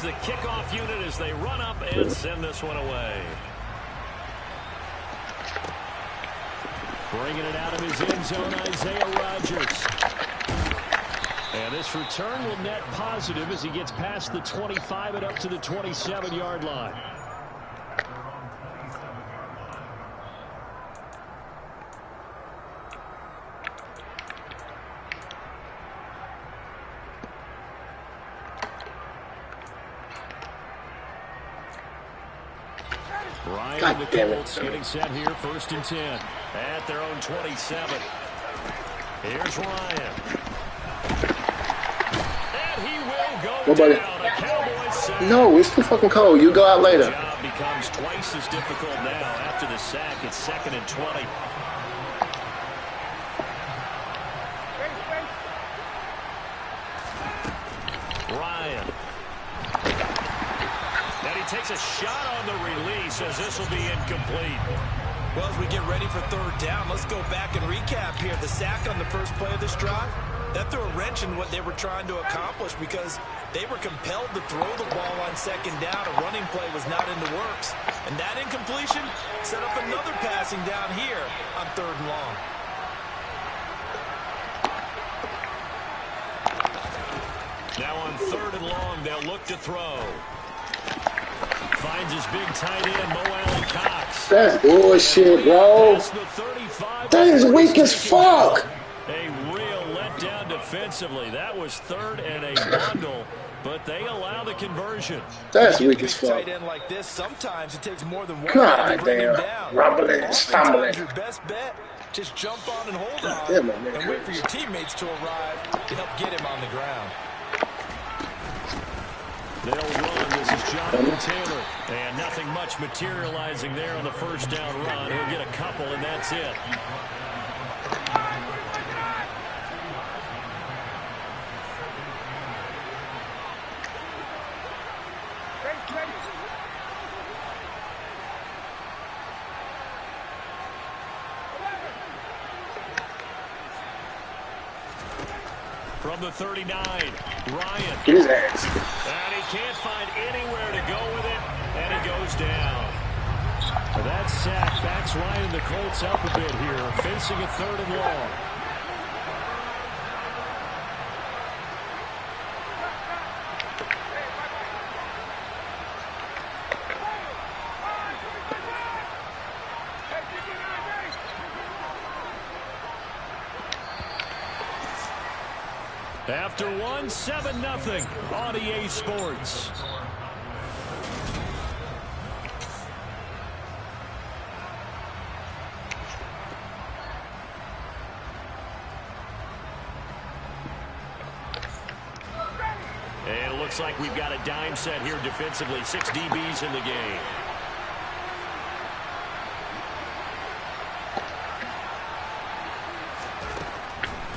is the kickoff unit as they run up and send this one away. Bringing it out of his end zone, Isaiah Rodgers. And this return will net positive as he gets past the 25 and up to the 27-yard line. Ryan and the Colts getting set here, 1st and 10 at their own 27. Here's Ryan. And he will go down. A Cowboys sack. No, it's too fucking cold. You go out later. The job becomes twice as difficult now after the sack. It's 2nd and 20. Ryan. Takes a shot on the release as this will be incomplete. Well, as we get ready for 3rd down, let's go back and recap here. The sack on the first play of this drive, that threw a wrench in what they were trying to accomplish because they were compelled to throw the ball on 2nd down. A running play was not in the works. And that incompletion set up another passing down here on 3rd and long. Now on 3rd and long, they'll look to throw. Finds his big tight end, Mo Allen Cox. That's bullshit, bro. That is weak as fuck. A real letdown defensively. That was 3rd and a bundle, but they allow the conversion. That's weak as fuck. Tight end like this, sometimes it takes more than one God to bring him damn. down. Rumbling, stumbling. Your best bet, just jump on and hold on and wait for your teammates to arrive to help get him on the ground. They'll run. This is Jonathan Taylor. And nothing much materializing there on the 1st down run. He'll get a couple, and that's it. From the 39, Ryan. Get his ass. And he can't find anywhere to go with it, and he goes down. That sack backs Ryan and the Colts up a bit here, facing a 3rd and long. After one, 7-0 on EA Sports. And it looks like we've got a dime set here defensively. 6 DBs in the game.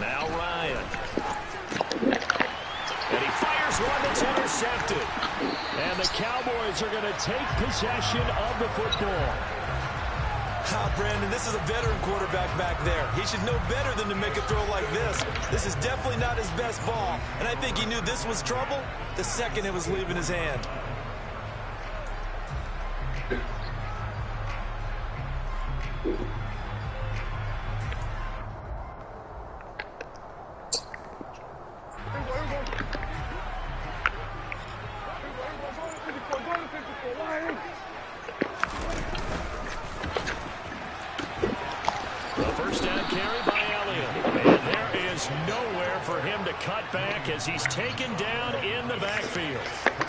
Now Ryan. And he fires one that's intercepted. And the Cowboys are going to take possession of the football. Brandon, this is a veteran quarterback back there. He should know better than to make a throw like this. This is definitely not his best ball. And I think he knew this was trouble the second it was leaving his hand. As he's taken down in the backfield.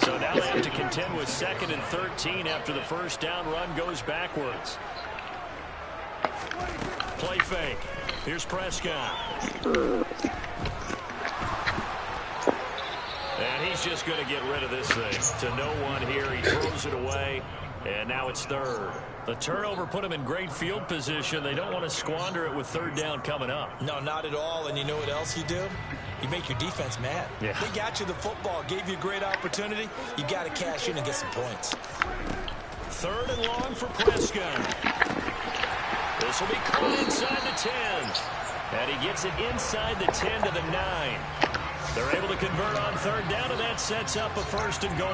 So now they have to contend with 2nd and 13 after the 1st down run goes backwards. Play fake. Here's Prescott. And he's just going to get rid of this thing. To no one here. He throws it away. And now it's 3rd. The turnover put him in great field position. They don't want to squander it with 3rd down coming up. No, not at all. And you know what else you do? You make your defense mad. Yeah. They got you the football, gave you a great opportunity. You got to cash in and get some points. 3rd and long for Prescott. This will be caught inside the 10. And he gets it inside the 10 to the 9. They're able to convert on third down, and that sets up a first and goal.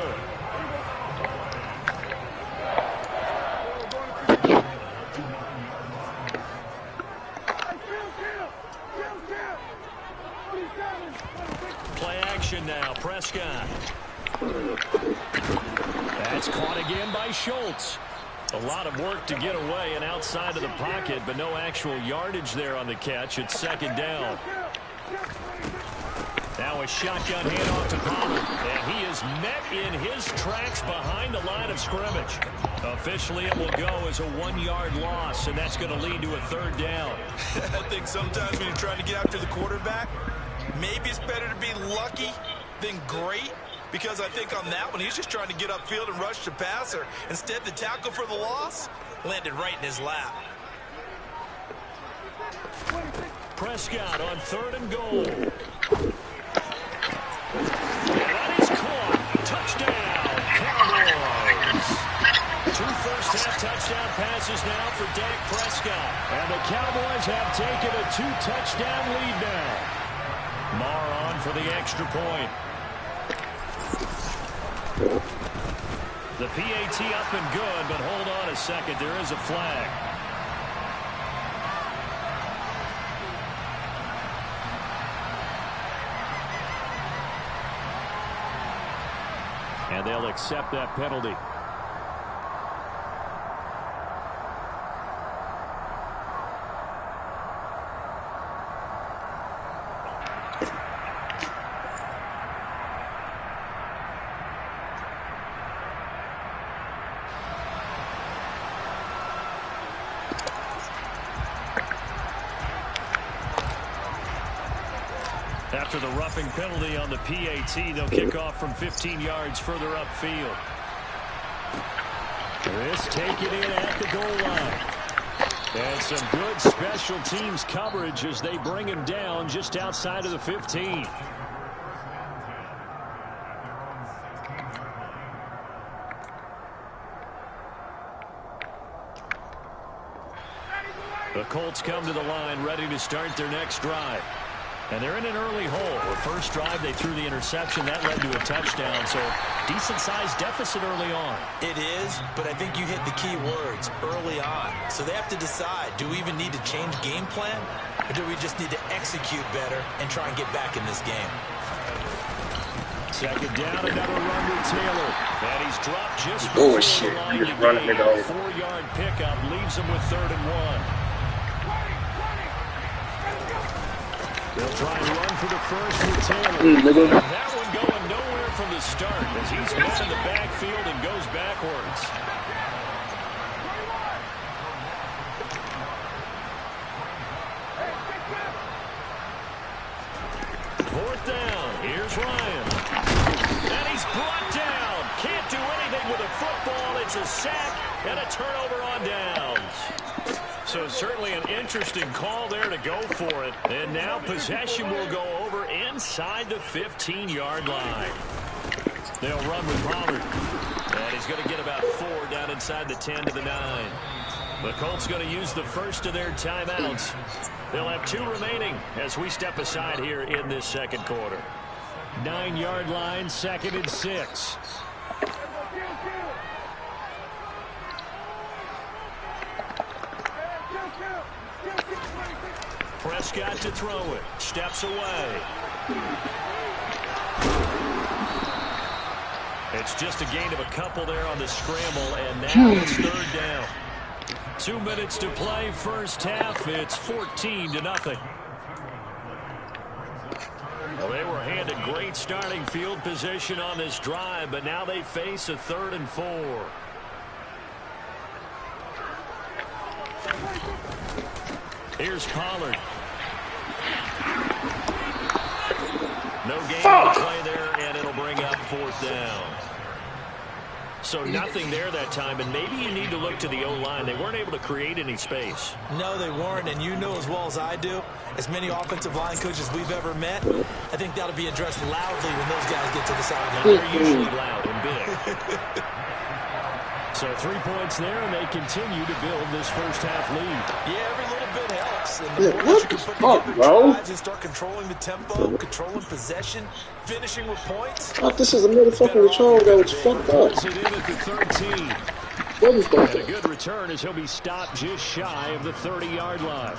Play action now, Prescott. That's caught again by Schultz. A lot of work to get away and outside of the pocket, but no actual yardage there on the catch. It's second down. Now a shotgun handoff to Pollard, and he is met in his tracks behind the line of scrimmage. Officially, it will go as a 1-yard loss, and that's going to lead to a third down. I think sometimes when you're trying to get after the quarterback, maybe it's better to be lucky than great, because I think on that one, he's just trying to get upfield and rush the passer. Instead, the tackle for the loss landed right in his lap. Prescott on third and goal. That is caught. Touchdown, Cowboys. 2 first-half touchdown passes now for Dak Prescott. And the Cowboys have taken a 2-touchdown lead now. Marr on for the extra point. The PAT up and good, but hold on a second. There is a flag. And they'll accept that penalty. After the roughing penalty on the PAT, they'll kick off from 15 yards further upfield. This taken in at the goal line. And some good special teams coverage as they bring him down just outside of the 15. The Colts come to the line ready to start their next drive. And they're in an early hole. The first drive, they threw the interception. That led to a touchdown. So decent-sized deficit early on. It is, but I think you hit the key words, early on. So they have to decide, do we even need to change game plan? Or do we just need to execute better and try and get back in this game? Second down, another run to Taylor. And he's dropped just before the line to gain. A 4-yard pickup leaves him with 3rd and 1. They'll try and run for the first with Taylor. That one going nowhere from the start as he's met in the backfield and goes backwards. Fourth down. Here's Ryan. And he's brought down. Can't do anything with a football. It's a sack and a turnover on downs. So certainly an interesting call there to go for it. And now possession will go over inside the 15-yard line. They'll run with Pollard. And he's going to get about 4 down inside the 10 to the 9. The Colts going to use the first of their timeouts. They'll have 2 remaining as we step aside here in this second quarter. 9-yard line, 2nd and 6. Prescott to throw it. Steps away. It's just a gain of a couple there on the scramble, and now it's 3rd down. 2 minutes to play, first half. It's 14-0. Well, they were handed great starting field position on this drive, but now they face a 3rd and 4. Here's Pollard. No gain on the play there, and it'll bring up 4th down. So nothing there that time, and maybe you need to look to the O-line. They weren't able to create any space. No, they weren't, and you know as well as I do, as many offensive line coaches we've ever met, I think that'll be addressed loudly when those guys get to the sideline. They're usually loud and big. So 3 points there, and they continue to build this first half lead. Yeah, every little bit helps. And the more that you can put together drives and start controlling the tempo, controlling possession, finishing with points. Oh, this is a motherfucking return that was fucked up. Pulls it in at the 13. What was going on? And a good return as he'll be stopped just shy of the 30-yard line.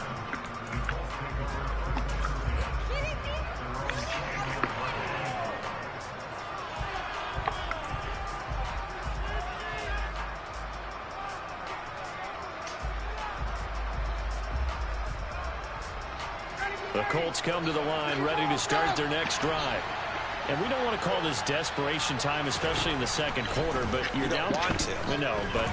The Colts come to the line ready to start their next drive. And we don't want to call this desperation time, especially in the second quarter, but you're down. Want to. No, but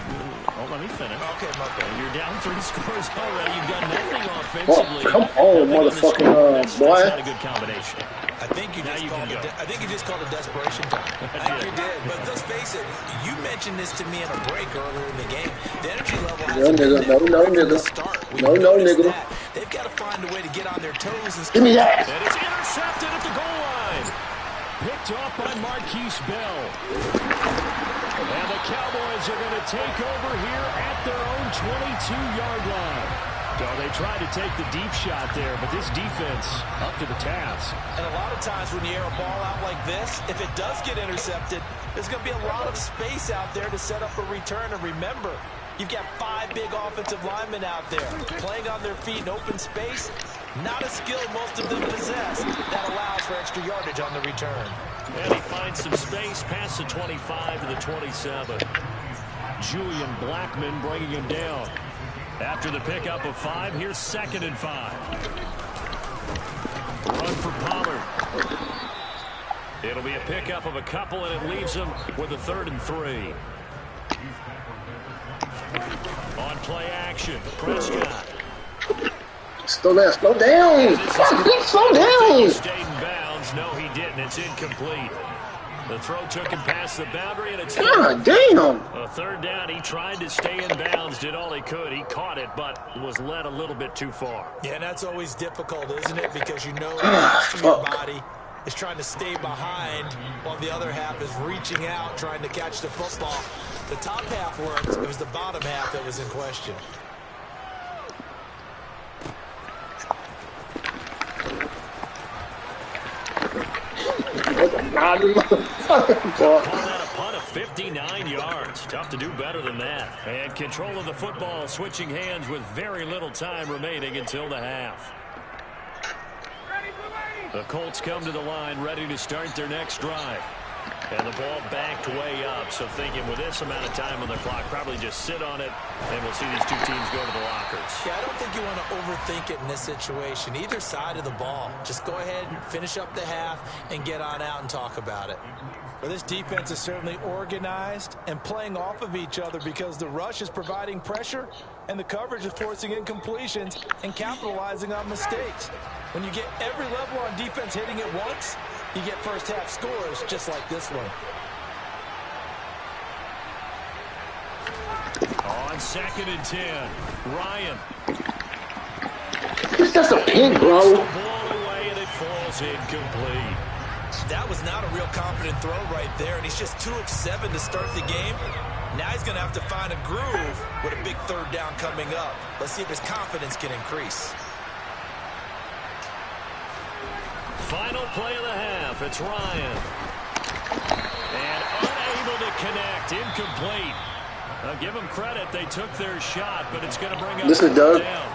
let me finish. Okay, my bad. You're down 3 scores already. You've done nothing offensively. Oh, come on, motherfucking boy. That's not a good combination. I think you just called it desperation time. I think you did. But let's face it, you mentioned this to me in a break earlier in the game. The energy level has No, nigga. They've got to find a way to get on their toes and Give me that. And it's intercepted at the goal line. Picked off by Marquise Bell. And the Cowboys are going to take over here at their own 22-yard line. So they tried to take the deep shot there, but this defense up to the task. And a lot of times when you air a ball out like this, if it does get intercepted, there's going to be a lot of space out there to set up a return. And remember, you've got 5 big offensive linemen out there playing on their feet in open space. Not a skill most of them possess. That allows for extra yardage on the return. And he finds some space past the 25 to the 27. Julian Blackman bringing him down. After the pickup of 5, here's 2nd and 5. Run for Pollard. It'll be a pickup of a couple, and it leaves him with a 3rd and 3. On play action, Prescott. Slow down. Slow down. Slow down. Stayed in bounds. No, he didn't. It's incomplete. The throw took him past the boundary, and it's God damn. a 3rd down. He tried to stay in bounds, did all he could. He caught it, but was led a little bit too far. Yeah, and that's always difficult, isn't it? Because you know half of your body is trying to stay behind while the other half is reaching out, trying to catch the football. The top half worked. It was the bottom half that was in question. Call that a punt of 59 yards. Tough to do better than that. And control of the football, switching hands with very little time remaining until the half. The Colts come to the line ready to start their next drive. And the ball backed way up, so thinking with this amount of time on the clock, probably just sit on it, and we'll see these two teams go to the lockers. Yeah, I don't think you want to overthink it in this situation. Either side of the ball. Just go ahead and finish up the half and get on out and talk about it. Well, this defense is certainly organized and playing off of each other because the rush is providing pressure and the coverage is forcing incompletions and capitalizing on mistakes. When you get every level on defense hitting it once, you get first half scores just like this one. On 2nd and 10, Ryan. It's just a pin, bro. The ball away, and it falls incomplete. That was not a real confident throw right there, and he's just 2 of 7 to start the game. Now he's going to have to find a groove with a big 3rd down coming up. Let's see if his confidence can increase. Final play of the half. It's Ryan. And unable to connect. Incomplete. Now give them credit. They took their shot, but it's going to bring up this is Doug. down.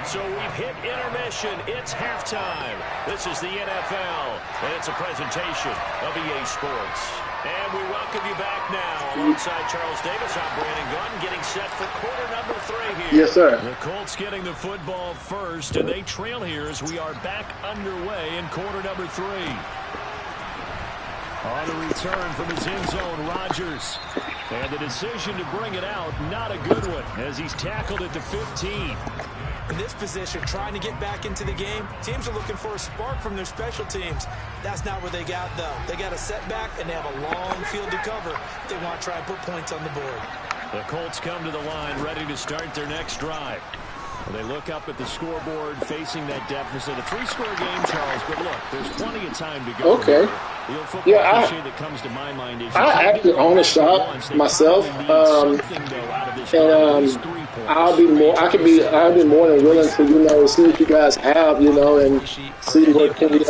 So we've hit intermission. It's halftime. This is the NFL, and it's a presentation of EA Sports. And we welcome you back now. Alongside Charles Davis, I'm Brandon Gunn, getting set for quarter number 3 here. Yes, sir. The Colts getting the football first, and they trail here as we are back underway in quarter number 3. On the return from his end zone, Rodgers. And the decision to bring it out, not a good one, as he's tackled at the 15. In this position, trying to get back into the game, teams are looking for a spark from their special teams. That's not where they got, though. They got a setback, and they have a long field to cover if they want to try and put points on the board. The Colts come to the line ready to start their next drive. Well, they look up at the scoreboard facing that deficit. A 3-score game, Charles, but look, there's plenty of time to go. Okay. The old football cliche that comes to my mind is I actually own a shop myself, and I'll be more than willing to see what you guys have, and see what can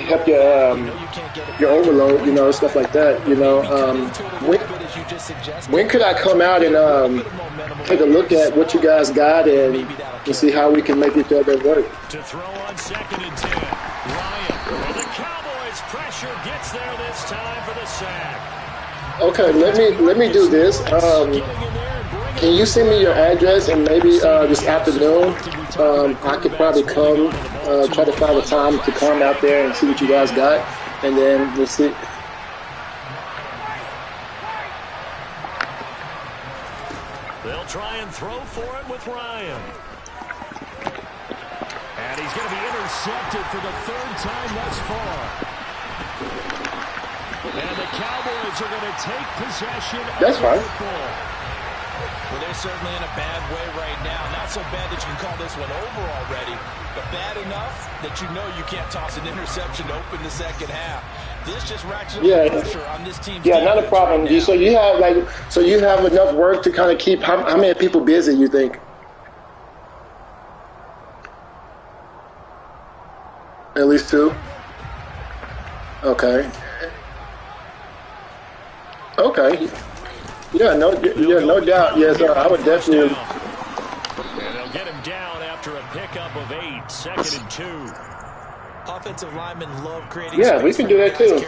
help your overload, stuff like that, when could I come out and take a look at what you guys got and see how we can make each other work? To throw on 2nd and 10, Ryan. The Cowboys pressure gets there this time for the sack. Okay, let me do this. Can you send me your address, and maybe this afternoon I could probably come try to find a time to come out there and see what you guys got, and then we'll see. They'll try and throw for it with Ryan. And he's going to be intercepted for the 3rd time thus far. And the Cowboys are going to take possession of the football. Well, they're certainly in a bad way right now. Not so bad that you can call this one over already, but bad enough that you can't toss an interception to open the second half. This just ratchets up pressure on this team's defense. Not a problem. Right, so you have enough work to kind of keep how many people busy, you think? At least 2? Okay. Okay. No doubt. Yes, I would definitely. And they'll get him down after a pickup of 8, 2nd and 2. Offensive linemen love creating. Yeah, we can do that too.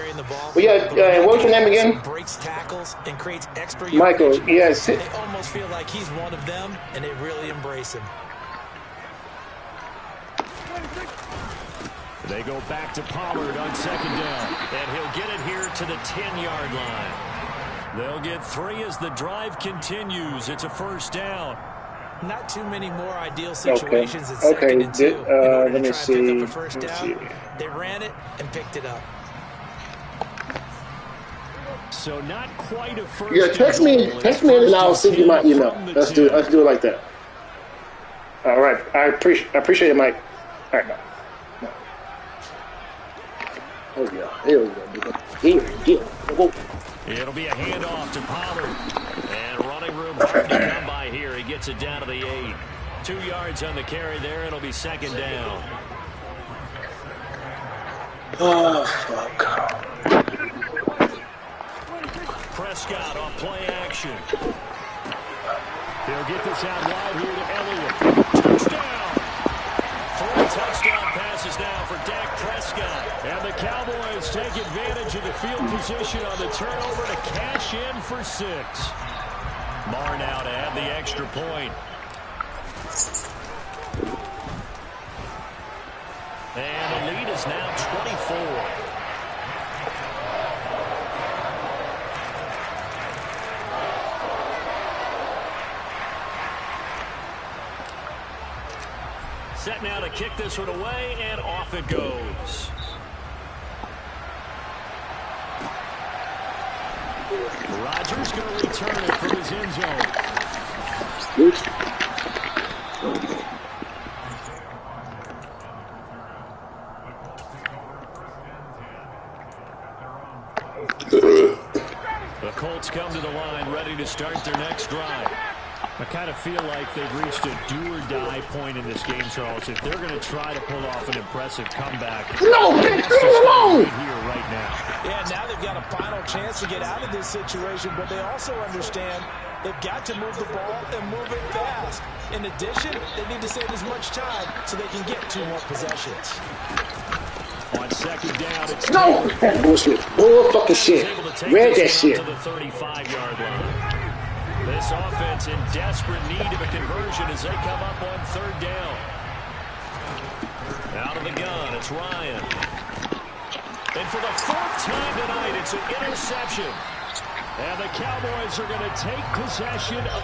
Well, what was your name again? Breaks tackles and creates extra. Michael. Yes. They almost feel like he's one of them, and they really embrace him. They go back to Pollard on 2nd down, and he'll get it here to the 10-yard line. They'll get 3 as the drive continues. It's a 1st down. Not too many more ideal situations than 2nd and 2. Let me see. They ran it and picked it up. So not quite a first. Yeah, text me, and I'll send you my email. Let's do it like that. All right, I appreciate it, Mike. All right, no. Oh yeah, here we go. It'll be a handoff to Pollard. And running room hard to come by here. He gets it down to the 8. 2 yards on the carry there. It'll be 2nd down. Oh, fuck. Prescott off play action. They'll get this out wide here to Elliott. Touchdown! 3 touchdown passes now for Dak Prescott. And the Cowboys take advantage of the field position on the turnover to cash in for 6. Marr now to add the extra point. And the lead is now 24. Set now to kick this one away, and off it goes. Rodgers going to return it from his end zone. The Colts come to the line, ready to start their next drive. I kind of feel like they've reached a do-or-die point in this game, Charles. If they're going to try to pull off an impressive comeback, no, right here, right now. Yeah, now they've got a final chance to get out of this situation, but they also understand they've got to move the ball and move it fast. In addition, they need to save as much time so they can get 2 more possessions. On 2nd down, it's no bullshit, bull fucking shit. Read that shit. To the 35-yard line. This offense in desperate need of a conversion as they come up on 3rd down. Out of the gun, it's Ryan. And for the 4th time tonight, it's an interception. And the Cowboys are going to take possession of...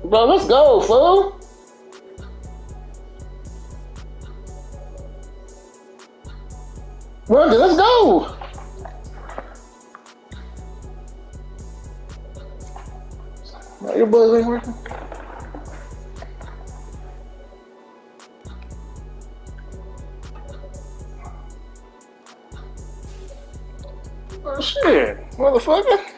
Bro, let's go, fool. Bro, let's go. My earbuds ain't working. Oh shit, motherfucker.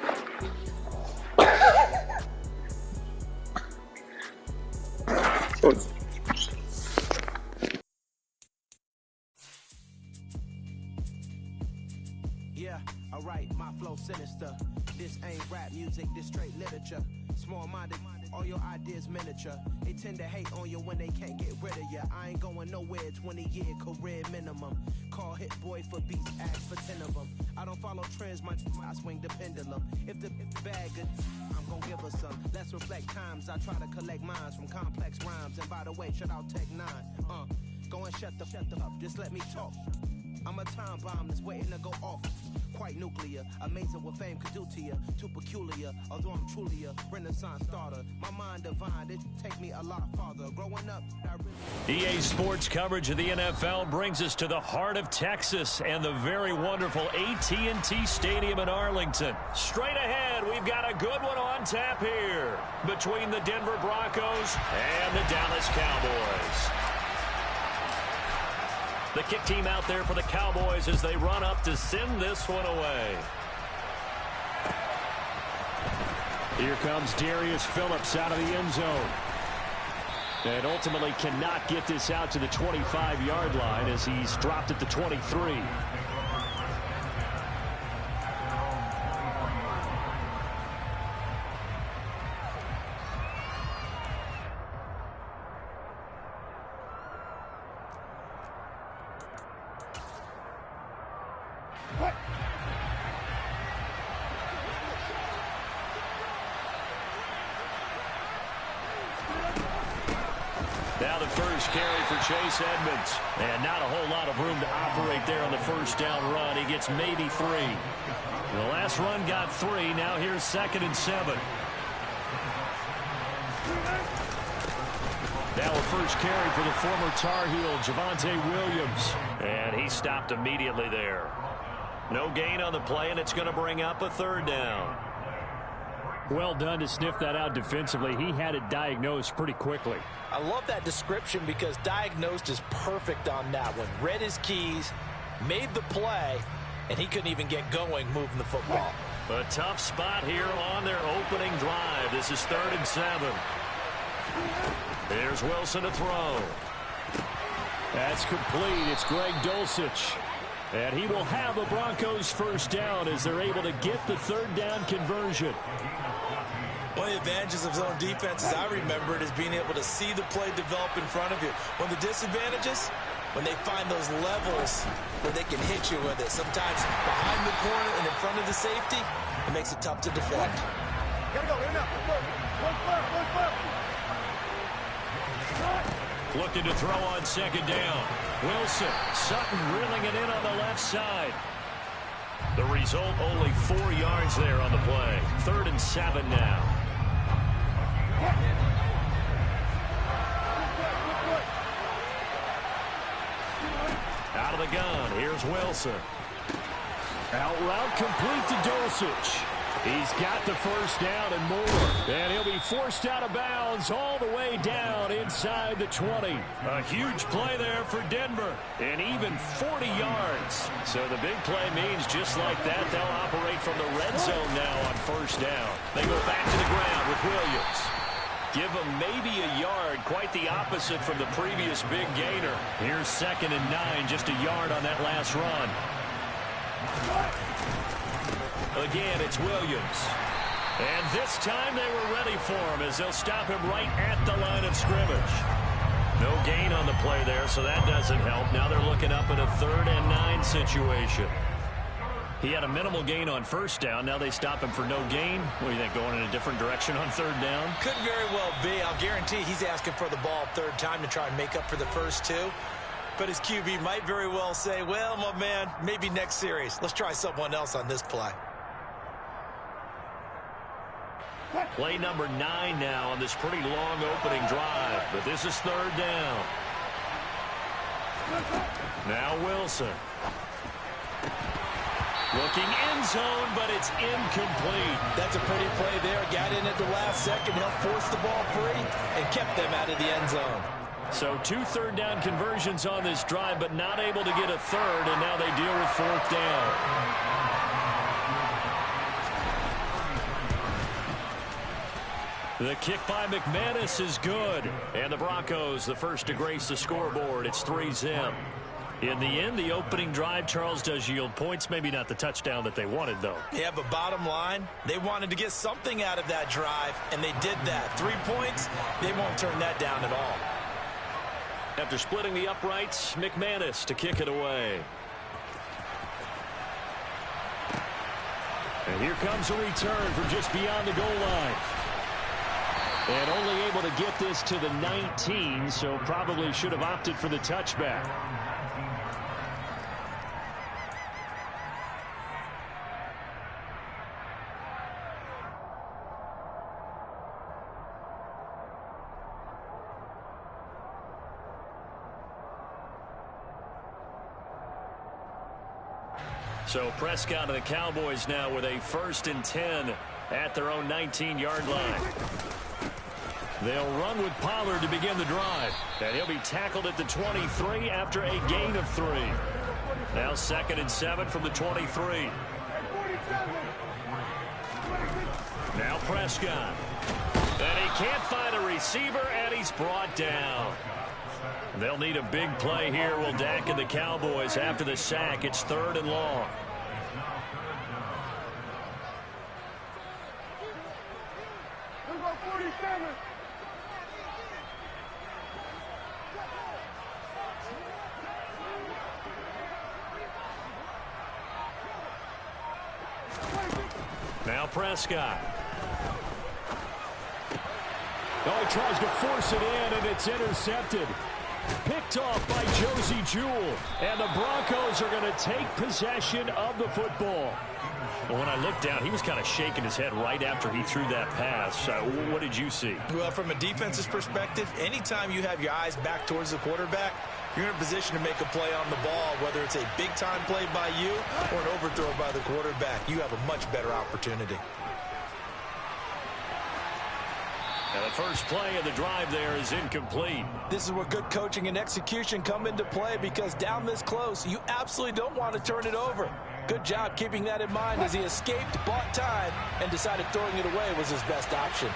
Yeah, alright, my flow sinister. This ain't rap music, this straight literature. Small-minded, all your ideas miniature. They tend to hate on you when they can't get rid of you. I ain't going nowhere, 20-year career minimum. Call Hit Boy for beats, ask for 10 of them. I don't follow trends, I swing the pendulum. If the bag good, I'm gonna give her some. Let's reflect times, I try to collect minds from complex rhymes. And by the way, shout out Tech 9. Go and shut the up, just let me talk. I'm a time bomb that's waiting to go off. Quite nuclear, amazing what fame could do to you. Too peculiar, although I'm truly a renaissance starter. My mind divine, it take me a lot farther. Growing up, I really... EA Sports coverage of the NFL brings us to the heart of Texas and the very wonderful AT&T Stadium in Arlington. Straight ahead, we've got a good one on tap here between the Denver Broncos and the Dallas Cowboys. The kick team out there for the Cowboys as they run up to send this one away. Here comes Darius Phillips out of the end zone. And ultimately cannot get this out to the 25-yard line as he's dropped at the 23. Now the first carry for Chase Edmonds. And not a whole lot of room to operate there on the first down run. He gets maybe 3. The last run got 3. Now here's 2nd and 7. Now a first carry for the former Tar Heel, Javonte Williams. And he stopped immediately there. No gain on the play, and it's going to bring up a 3rd down. Well done to sniff that out defensively. He had it diagnosed pretty quickly. I love that description because diagnosed is perfect on that one. Read his keys, made the play, and he couldn't even get going moving the football. A tough spot here on their opening drive. This is 3rd and 7. There's Wilson to throw. That's complete. It's Greg Dulcich. And he will have a Broncos first down as they're able to get the 3rd down conversion. One of the advantages of zone defense, as I remember it, is being able to see the play develop in front of you. One of the disadvantages, when they find those levels where they can hit you with it. Sometimes behind the corner and in front of the safety, it makes it tough to deflect. Looking to throw on 2nd down. Wilson, Sutton reeling it in on the left side. The result, only 4 yards there on the play. 3rd and 7 now. Out of the gun, here's Wilson. Out route complete to Dulcich. He's got the first down and more. And he'll be forced out of bounds all the way down inside the 20. A huge play there for Denver. And even 40 yards. So the big play means just like that, they'll operate from the red zone now on first down. They go back to the ground with Williams. Give him maybe a yard, quite the opposite from the previous big gainer. Here's 2nd and 9, just a yard on that last run. Again, it's Williams. And this time they were ready for him as they'll stop him right at the line of scrimmage. No gain on the play there, so that doesn't help. Now they're looking up at a 3rd and 9 situation. He had a minimal gain on first down. Now they stop him for no gain. What do you think, going in a different direction on 3rd down? Could very well be. I'll guarantee he's asking for the ball 3rd time to try and make up for the first 2. But his QB might very well say, well, my man, maybe next series. Let's try someone else on this play. Play number 9 now on this pretty long opening drive. But this is 3rd down. Now Wilson. Looking end zone, but it's incomplete. That's a pretty play there. Got in at the last second, helped force the ball free, and kept them out of the end zone. So 2 3rd down conversions on this drive, but not able to get a 3rd, and now they deal with 4th down. The kick by McManus is good. And the Broncos, the first to grace the scoreboard. It's 3-0. In the end, the opening drive, Charles, does yield points. Maybe not the touchdown that they wanted, though. Yeah, but bottom line, they wanted to get something out of that drive, and they did that. 3 points, they won't turn that down at all. After splitting the uprights, McManus to kick it away. And here comes a return from just beyond the goal line. And only able to get this to the 19, so probably should have opted for the touchback. So Prescott and the Cowboys now with a 1st and 10 at their own 19-yard line. They'll run with Pollard to begin the drive. And he'll be tackled at the 23 after a gain of 3. Now 2nd and 7 from the 23. Now Prescott. And he can't find a receiver, and he's brought down. They'll need a big play here, will Dak and the Cowboys after the sack. It's 3rd and long. Now Prescott. Oh, he tries to force it in, and it's intercepted. Picked off by Josie Jewell. And the Broncos are going to take possession of the football. But when I looked down, he was kind of shaking his head right after he threw that pass. What did you see? Well, from a defense's perspective, anytime you have your eyes back towards the quarterback, you're in a position to make a play on the ball, whether it's a big-time play by you or an overthrow by the quarterback. You have a much better opportunity. And the first play of the drive there is incomplete. This is where good coaching and execution come into play, because down this close, you absolutely don't want to turn it over. Good job keeping that in mind as he escaped, bought time, and decided throwing it away was his best option.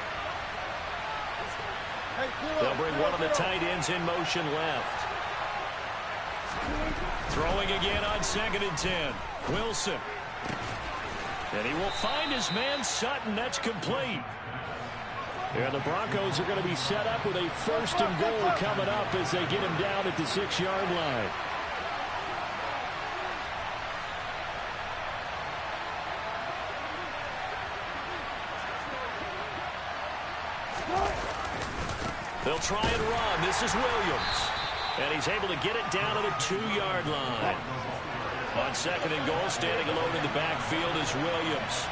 They'll bring one of the tight ends in motion left. Throwing again on 2nd and 10. Wilson. And he will find his man Sutton. That's complete. And the Broncos are going to be set up with a 1st and goal coming up as they get him down at the 6-yard line. They'll try and run. This is Williams. And he's able to get it down to the 2-yard line. On 2nd and goal, standing alone in the backfield is Williams.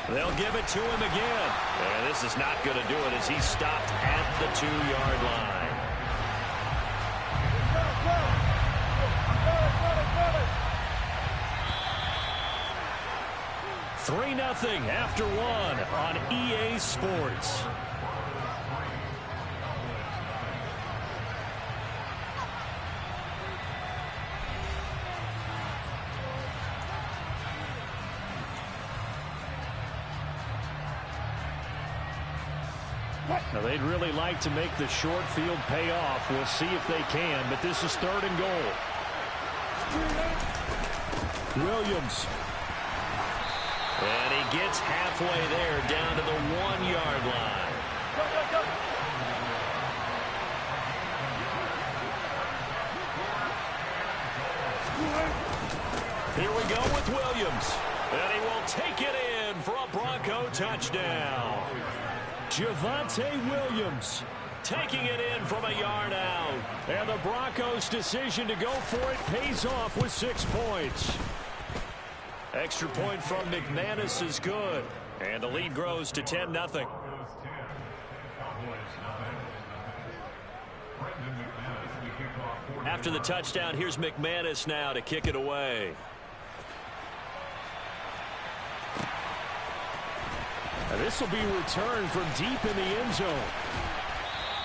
They'll give it to him again. And this is not going to do it as he's stopped at the 2-yard line. Three 3-0 after one on EA Sports. Now, they'd really like to make the short field pay off. We'll see if they can, but this is 3rd and goal. Williams. And he gets halfway there, down to the 1-yard line. Here we go with Williams. And he will take it in for a Bronco touchdown. Javonte Williams taking it in from a yard out. And the Broncos' decision to go for it pays off with 6 points. Extra point from McManus is good. And the lead grows to 10-0. After the touchdown, here's McManus now to kick it away. And this will be returned from deep in the end zone.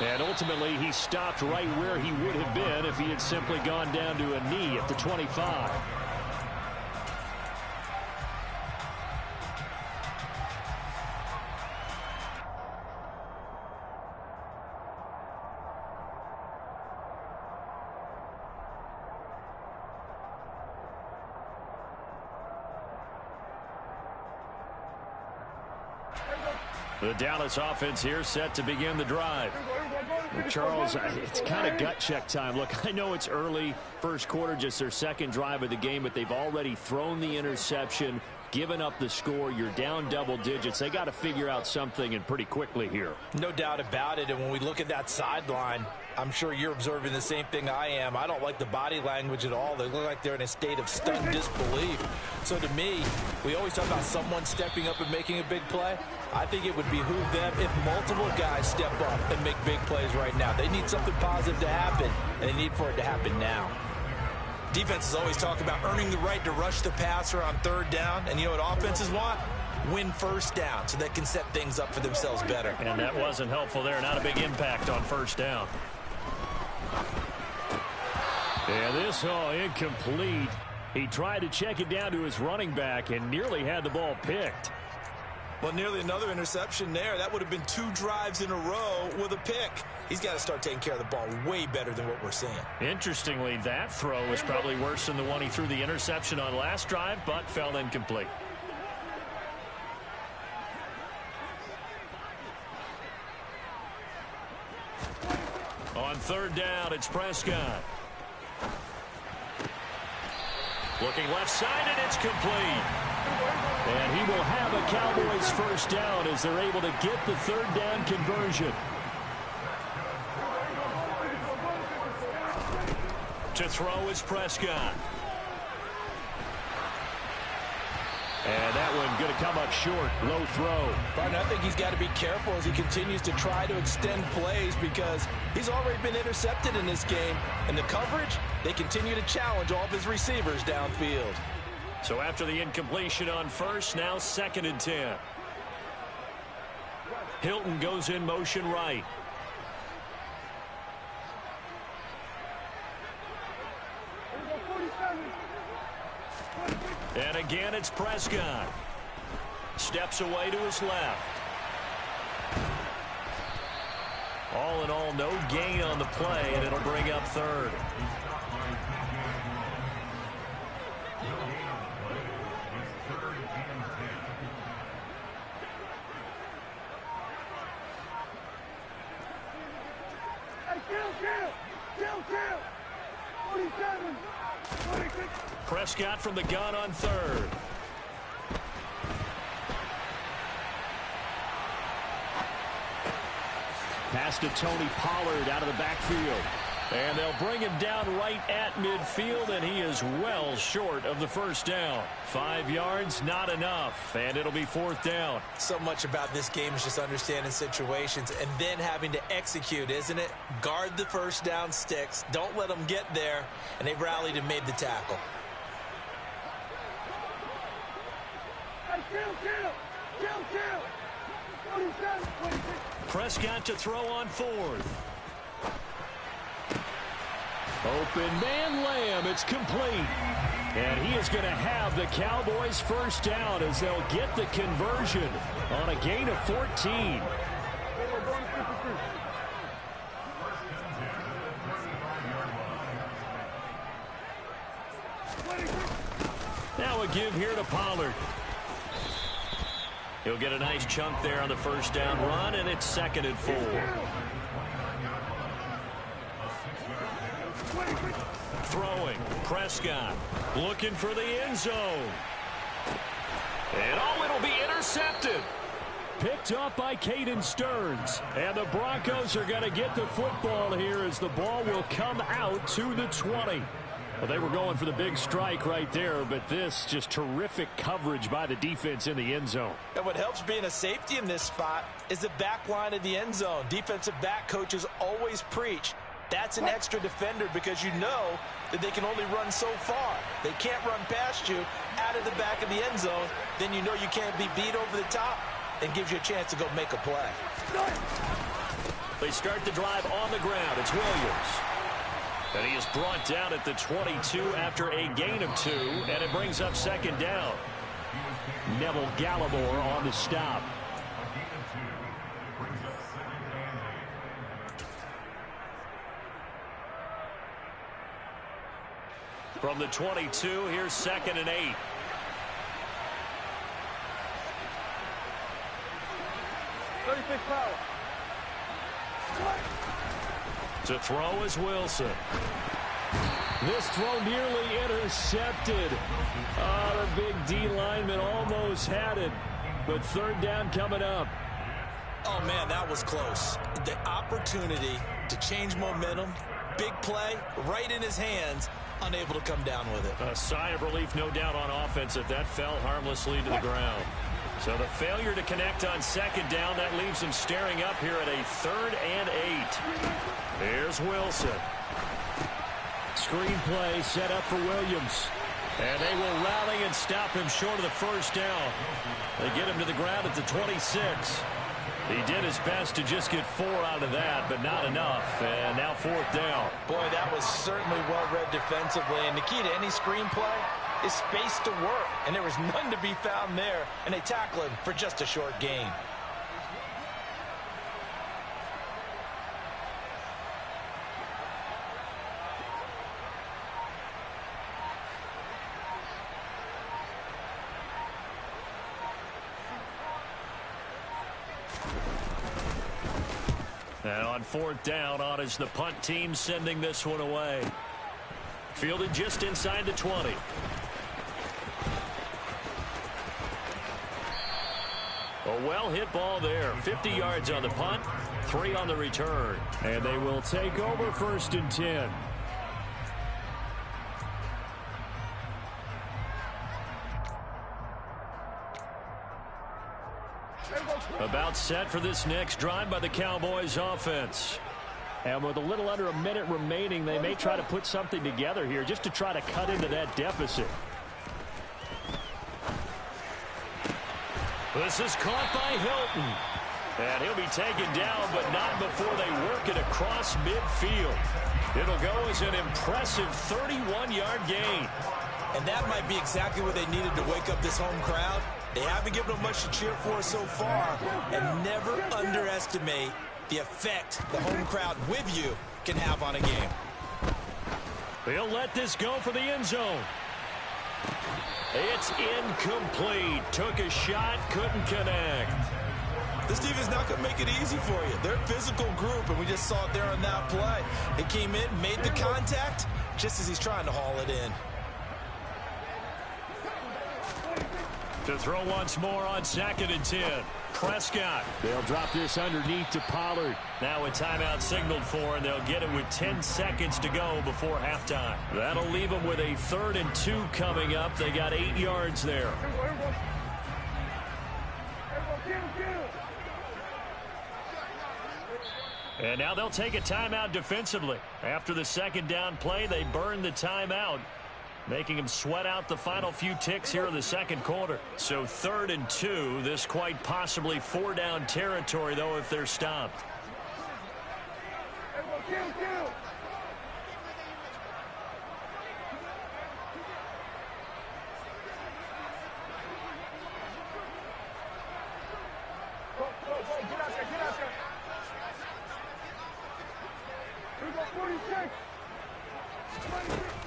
And ultimately, he stopped right where he would have been if he had simply gone down to a knee at the 25. The Dallas offense here set to begin the drive. Charles, it's kind of gut check time. Look, I know it's early, first quarter, just their second drive of the game, but they've already thrown the interception, given up the score. You're down double digits. They got to figure out something, and pretty quickly here. No doubt about it. And when we look at that sideline, I'm sure you're observing the same thing I am. I don't like the body language at all. They look like they're in a state of stunned disbelief. So to me, we always talk about someone stepping up and making a big play. I think it would behoove them if multiple guys step up and make big plays right now. They need something positive to happen, and they need for it to happen now. Defenses always talk about earning the right to rush the passer on third down. And you know what offenses want? Win first down so they can set things up for themselves better. And that wasn't helpful there. Not a big impact on first down. And this incomplete. He tried to check it down to his running back and nearly had the ball picked. Well, nearly another interception there. That would have been 2 drives in a row with a pick. He's got to start taking care of the ball way better than what we're seeing. Interestingly, that throw was probably worse than the one he threw the interception on last drive, but fell incomplete. On third down, it's Prescott. Looking left side, and it's complete. And he will have a Cowboys first down as they're able to get the third down conversion. To throw is Prescott. And that one going to come up short. Low throw. But I think he's got to be careful as he continues to try to extend plays because he's already been intercepted in this game. And the coverage, they continue to challenge all of his receivers downfield. So after the incompletion on first, now 2nd and 10. Hilton goes in motion right. And again, it's Prescott. Steps away to his left. All in all, no gain on the play, and it'll bring up third. Prescott from the gun on third. Pass to Tony Pollard out of the backfield. And they'll bring him down right at midfield, and he is well short of the first down. 5 yards, not enough, and it'll be 4th down. So much about this game is just understanding situations and then having to execute, isn't it? Guard the first down sticks. Don't let them get there, and they rallied and made the tackle. Prescott to throw on 4th. Open man Lamb. It's complete. And he is going to have the Cowboys first down as they'll get the conversion on a gain of 14. now a give here to Pollard. He'll get a nice chunk there on the first down run, and it's 2nd and 4. Throwing, Prescott looking for the end zone. And it'll be intercepted. Picked up by Caden Stearns. And the Broncos are going to get the football here as the ball will come out to the 20. Well, they were going for the big strike right there, but this just terrific coverage by the defense in the end zone. And what helps being a safety in this spot is the back line of the end zone. Defensive back coaches always preach. That's an extra defender because you know that they can only run so far. They can't run past you out of the back of the end zone. Then you know you can't be beat over the top and gives you a chance to go make a play. They start the drive on the ground. It's Williams. And he is brought down at the 22 after a gain of 2, and it brings up 2nd down. Neville Gallimore on the stop. From the 22, here's 2nd and 8. To throw is Wilson. This throw nearly intercepted. Oh, the big D lineman almost had it. But 3rd down coming up. Oh, man, that was close. The opportunity to change momentum, big play, right in his hands, unable to come down with it. A sigh of relief, no doubt, on offense if that fell harmlessly to the ground. So the failure to connect on 2nd down, that leaves them staring up here at a 3rd and 8. Here's Wilson. Screen play set up for Williams. And they will rally and stop him short of the first down. They get him to the ground at the 26. He did his best to just get 4 out of that, but not enough. And now 4th down. Boy, that was certainly well-read defensively. And the key to any screenplay is space to work. And there was none to be found there. And they tackle him for just a short gain. And on 4th down, on is the punt team sending this one away. Fielded just inside the 20. A well-hit ball there. 50 yards on the punt, 3 on the return. And they will take over 1st and 10. About set for this next drive by the Cowboys offense. And with a little under a minute remaining, they may try to put something together here just to try to cut into that deficit. This is caught by Hilton. And he'll be taken down, but not before they work it across midfield. It'll go as an impressive 31-yard gain. And that might be exactly what they needed to wake up this home crowd. They haven't given them much to cheer for so far. And never underestimate the effect the home crowd with you can have on a game. They'll let this go for the end zone. It's incomplete. Took a shot, couldn't connect. This defense not going to make it easy for you. They're a physical group, and we just saw it there on that play. They came in, made the contact, just as he's trying to haul it in. To throw once more on 2nd and 10. Prescott. They'll drop this underneath to Pollard. Now a timeout signaled for, and they'll get it with 10 seconds to go before halftime. That'll leave them with a 3rd and 2 coming up. They got 8 yards there. And now they'll take a timeout defensively. After the 2nd down play, they burn the timeout, making them sweat out the final few ticks here in the 2nd quarter. So 3rd and 2, this quite possibly 4-down territory, though, if they're stopped.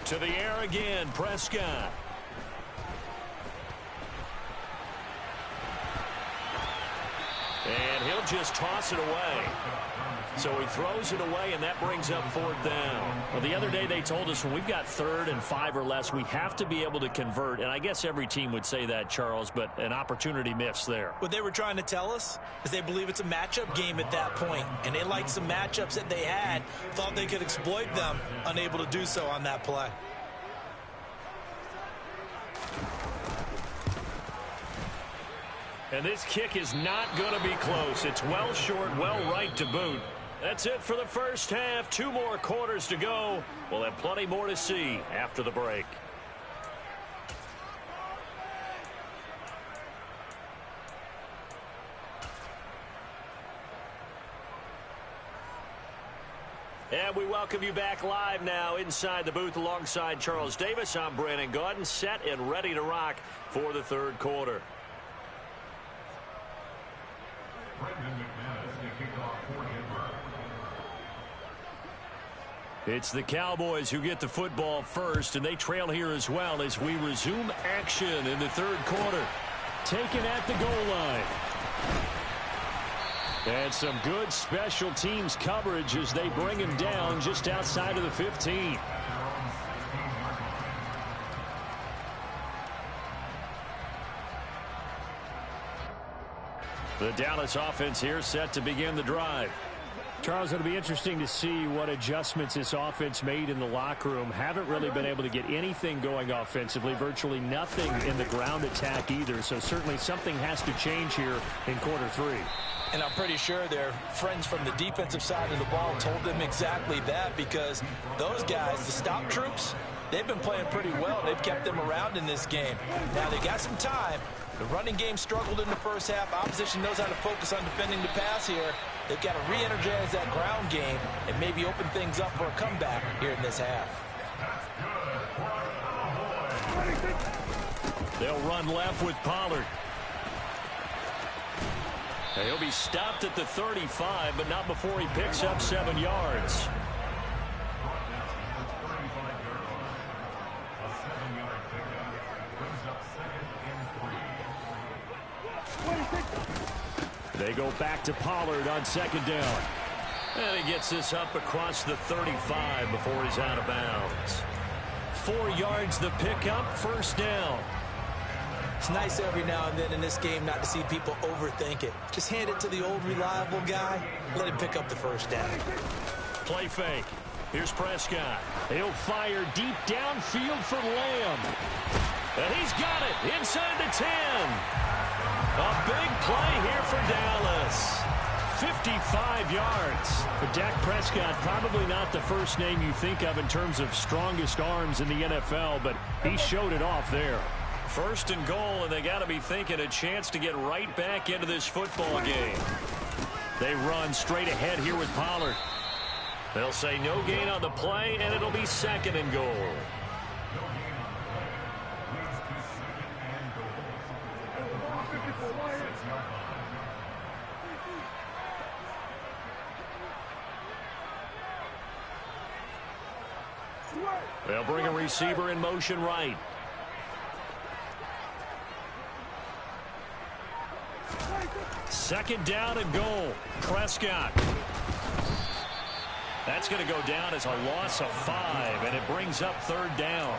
To the air again, Prescott. just toss it away. So he throws it away, and that brings up 4th down. Well, the other day they told us when we've got 3rd and 5 or less, we have to be able to convert. And I guess every team would say that, Charles, but an opportunity missed there. What they were trying to tell us is they believe it's a matchup game at that point, and they liked some matchups that they had, thought they could exploit them, unable to do so on that play. And this kick is not going to be close. It's well short, well right to boot. That's it for the first half. 2 more quarters to go. We'll have plenty more to see after the break. And we welcome you back live now inside the booth alongside Charles Davis. I'm Brandon Gaudin, set and ready to rock for the 3rd quarter. It's the Cowboys who get the football first, and they trail here as well as we resume action in the 3rd quarter. Taken at the goal line. And some good special teams coverage as they bring him down just outside of the 15. The Dallas offense here set to begin the drive. Charles, it'll be interesting to see what adjustments this offense made in the locker room. Haven't really been able to get anything going offensively, virtually nothing in the ground attack either. So certainly something has to change here in quarter 3. And I'm pretty sure their friends from the defensive side of the ball told them exactly that, because those guys, the stop troops, they've been playing pretty well. They've kept them around in this game. Now they got some time. The running game struggled in the first half. Opposition knows how to focus on defending the pass here. They've got to re-energize that ground game and maybe open things up for a comeback here in this half. They'll run left with Pollard. He'll be stopped at the 35, but not before he picks up 7 yards. They go back to Pollard on 2nd down. And he gets this up across the 35 before he's out of bounds. 4 yards the pickup, 1st down. It's nice every now and then in this game not to see people overthink it. Just hand it to the old reliable guy. Let him pick up the 1st down. Play fake. Here's Prescott. He'll fire deep downfield for Lamb. And he's got it inside the 10. A big play here for Dallas. 55 yards. But Dak Prescott, probably not the first name you think of in terms of strongest arms in the NFL, but he showed it off there. 1st and goal, and they got to be thinking a chance to get right back into this football game. They run straight ahead here with Pollard. They'll say no gain on the play, and it'll be 2nd and goal. They'll bring a receiver in motion right. Second down and goal. Prescott. That's going to go down as a loss of 5, and it brings up 3rd down.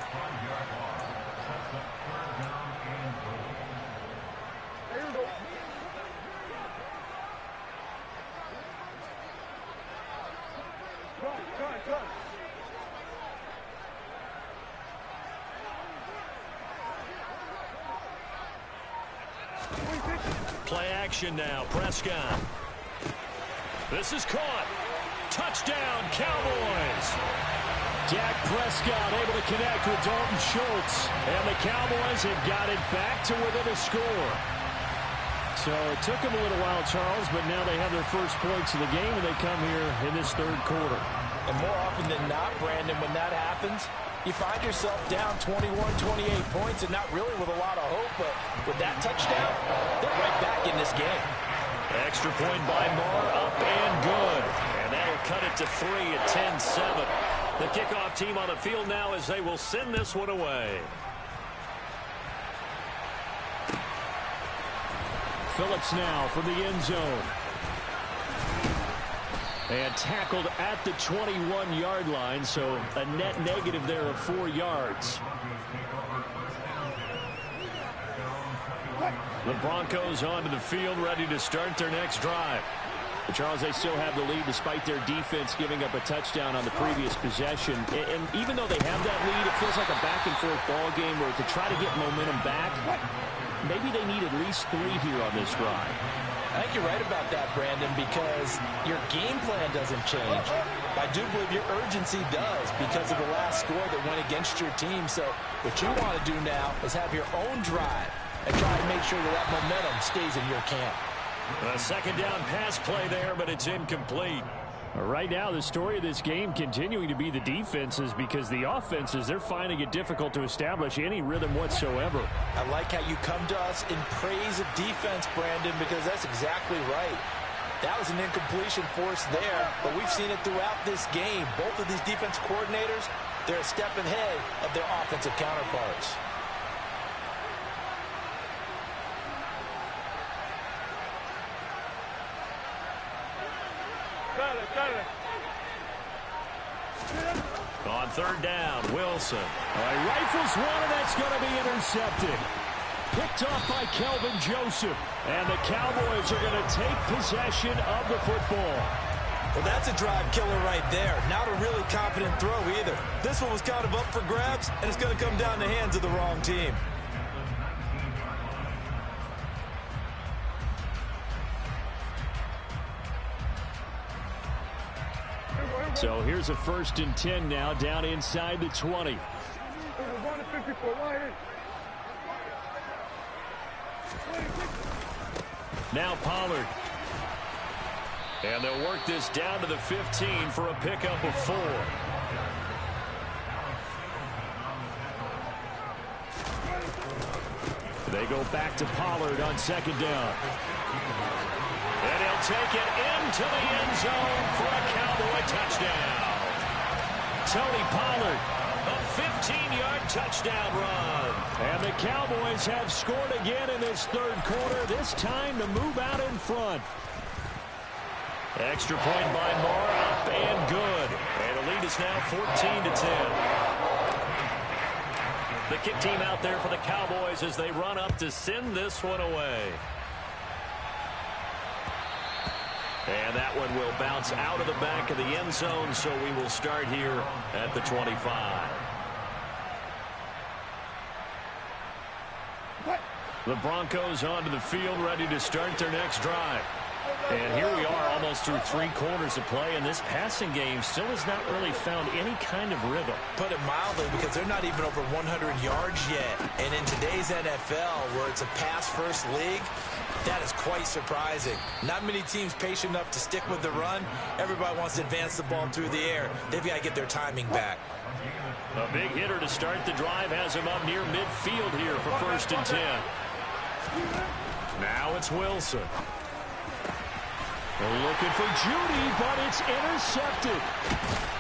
Play action now. Prescott. This is caught. Touchdown, Cowboys. Dak Prescott able to connect with Dalton Schultz. And the Cowboys have got it back to within a score. So it took them a little while, Charles, but now they have their first points of the game, and they come here in this 3rd quarter. And more often than not, Brandon, when that happens, you find yourself down 21, 28 points, and not really with a lot of hope, but with that touchdown, they're right back in this game. Extra point by Moore, up and good. And that'll cut it to 3 at 10-7. The kickoff team on the field now as they will send this one away. Phillips now from the end zone. And tackled at the 21-yard line, so a net negative there of 4 yards. The Broncos onto the field, ready to start their next drive. But Charles, they still have the lead despite their defense giving up a touchdown on the previous possession. And even though they have that lead, it feels like a back-and-forth ball game where to try to get momentum back, maybe they need at least 3 here on this drive. I think you're right about that, Brandon, because your game plan doesn't change. I do believe your urgency does because of the last score that went against your team. So what you want to do now is have your own drive and try to make sure that that momentum stays in your camp. A second down pass play there, but it's incomplete. Right now, the story of this game continuing to be the defenses, because the offenses, they're finding it difficult to establish any rhythm whatsoever. I like how you come to us in praise of defense, Brandon, because that's exactly right. That was an incompletion force there, but we've seen it throughout this game. Both of these defense coordinators, they're a step ahead of their offensive counterparts. On third down, Wilson. All right, rifles one, and that's going to be intercepted. Picked off by Kelvin Joseph. And the Cowboys are going to take possession of the football. Well, that's a drive killer right there. Not a really confident throw either. This one was kind of up for grabs, and it's going to come down the hands of the wrong team. So here's a 1st and 10 now, down inside the 20. Now Pollard. And they'll work this down to the 15 for a pickup of 4. They go back to Pollard on 2nd down. And he'll take it into the end zone for a Cowboy touchdown. Tony Pollard, a 15-yard touchdown run. And the Cowboys have scored again in this 3rd quarter, this time to move out in front. Extra point by Moore, up and good. And the lead is now 14-10. The kick team out there for the Cowboys as they run up to send this one away. And that one will bounce out of the back of the end zone, so we will start here at the 25. The Broncos onto the field, ready to start their next drive. And here we are almost through 3 quarters of play, and this passing game still has not really found any kind of rhythm. Put it mildly, because they're not even over 100 yards yet. And in today's NFL, where it's a pass-first league, that is quite surprising. Not many teams patient enough to stick with the run. Everybody wants to advance the ball through the air. They've got to get their timing back. A big hitter to start the drive has him up near midfield here for 1st and 10. Now it's Wilson. They're looking for Judy, but it's intercepted.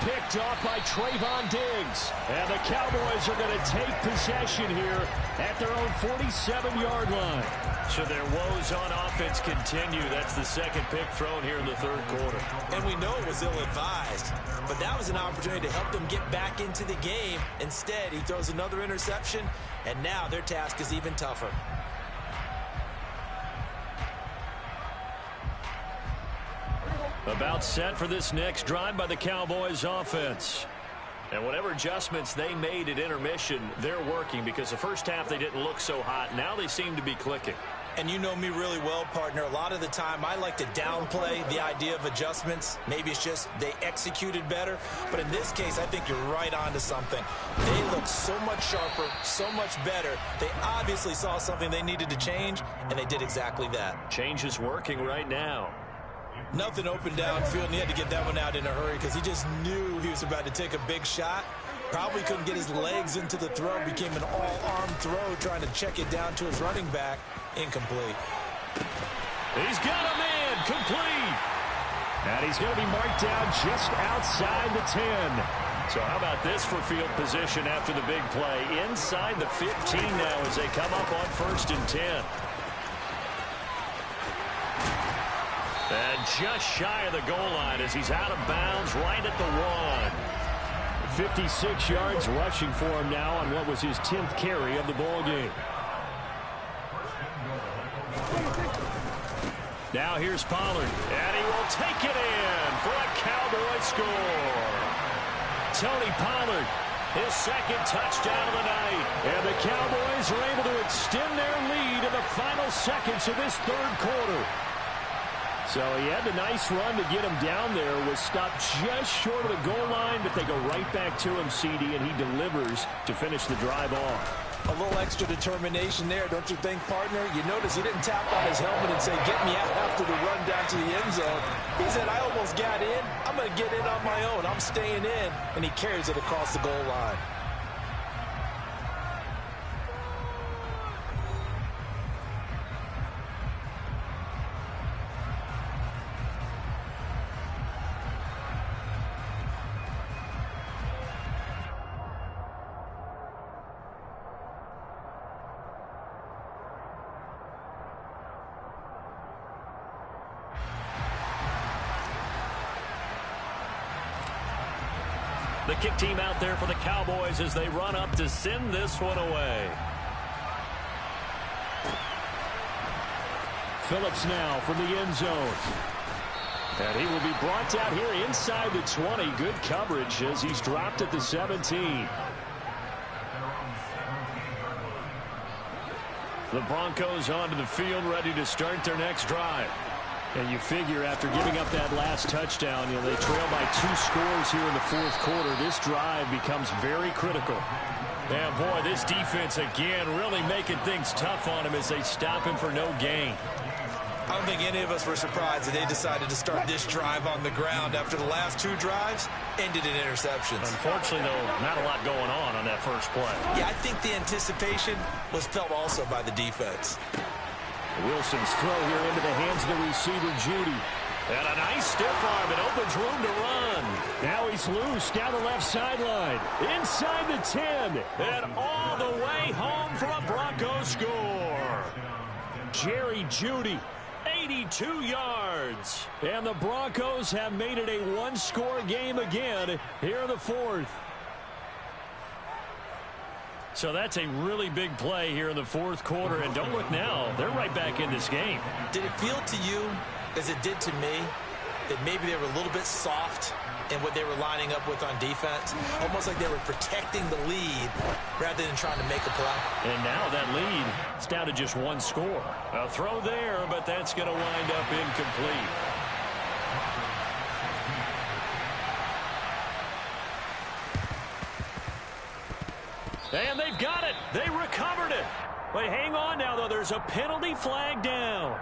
Picked off by Trayvon Diggs. And the Cowboys are going to take possession here at their own 47-yard line. So their woes on offense continue. That's the 2nd pick thrown here in the 3rd quarter. And we know it was ill-advised, but that was an opportunity to help them get back into the game. Instead, he throws another interception, and now their task is even tougher. About set for this next drive by the Cowboys offense. And whatever adjustments they made at intermission, they're working, because the first half they didn't look so hot. Now they seem to be clicking. And you know me really well, partner. A lot of the time I like to downplay the idea of adjustments. Maybe it's just they executed better. But in this case, I think you're right on to something. They look so much sharper, so much better. They obviously saw something they needed to change, and they did exactly that. Change is working right now. Nothing open downfield, and he had to get that one out in a hurry because he just knew he was about to take a big shot. Probably couldn't get his legs into the throw. Became an all-arm throw, trying to check it down to his running back. Incomplete. He's got a man. Complete. And he's going to be marked down just outside the 10. So how about this for field position after the big play? Inside the 15 now as they come up on 1st and 10. And just shy of the goal line as he's out of bounds right at the 1. 56 yards rushing for him now on what was his 10th carry of the ball game. Now here's Pollard, and he will take it in for a Cowboy score. Tony Pollard, his second touchdown of the night. And the Cowboys are able to extend their lead in the final seconds of this third quarter. So he had a nice run to get him down there, was stopped just short of the goal line, but they go right back to him, CD, and he delivers to finish the drive off. A little extra determination there, don't you think, partner? You notice he didn't tap on his helmet and say, get me out after the run down to the end zone. He said, I almost got in. I'm going to get in on my own. I'm staying in. And he carries it across the goal line. The kick team out there for the Cowboys as they run up to send this one away. Phillips now from the end zone. And he will be brought down here inside the 20. Good coverage as he's dropped at the 17. The Broncos onto the field, ready to start their next drive. And you figure after giving up that last touchdown, they trail by 2 scores here in the fourth quarter. This drive becomes very critical. And boy, this defense again really making things tough on him as they stop him for no gain. I don't think any of us were surprised that they decided to start this drive on the ground after the last 2 drives ended in interceptions. Unfortunately, though, not a lot going on that first play. Yeah, I think the anticipation was felt also by the defense. Wilson's throw here into the hands of the receiver, Judy. And a nice stiff arm. It opens room to run. Now he's loose down the left sideline. Inside the 10. And all the way home for a Broncos score. Jerry Judy. 82 yards. And the Broncos have made it a 1-score game again here in the fourth. So that's a really big play here in the fourth quarter. And don't look now, they're right back in this game. Did it feel to you, as it did to me, that maybe they were a little bit soft in what they were lining up with on defense? Almost like they were protecting the lead rather than trying to make a play. And now that lead is down to just 1 score. A throw there, but that's going to wind up incomplete. And they've got it. They recovered it. But hang on now, though. There's a penalty flag down.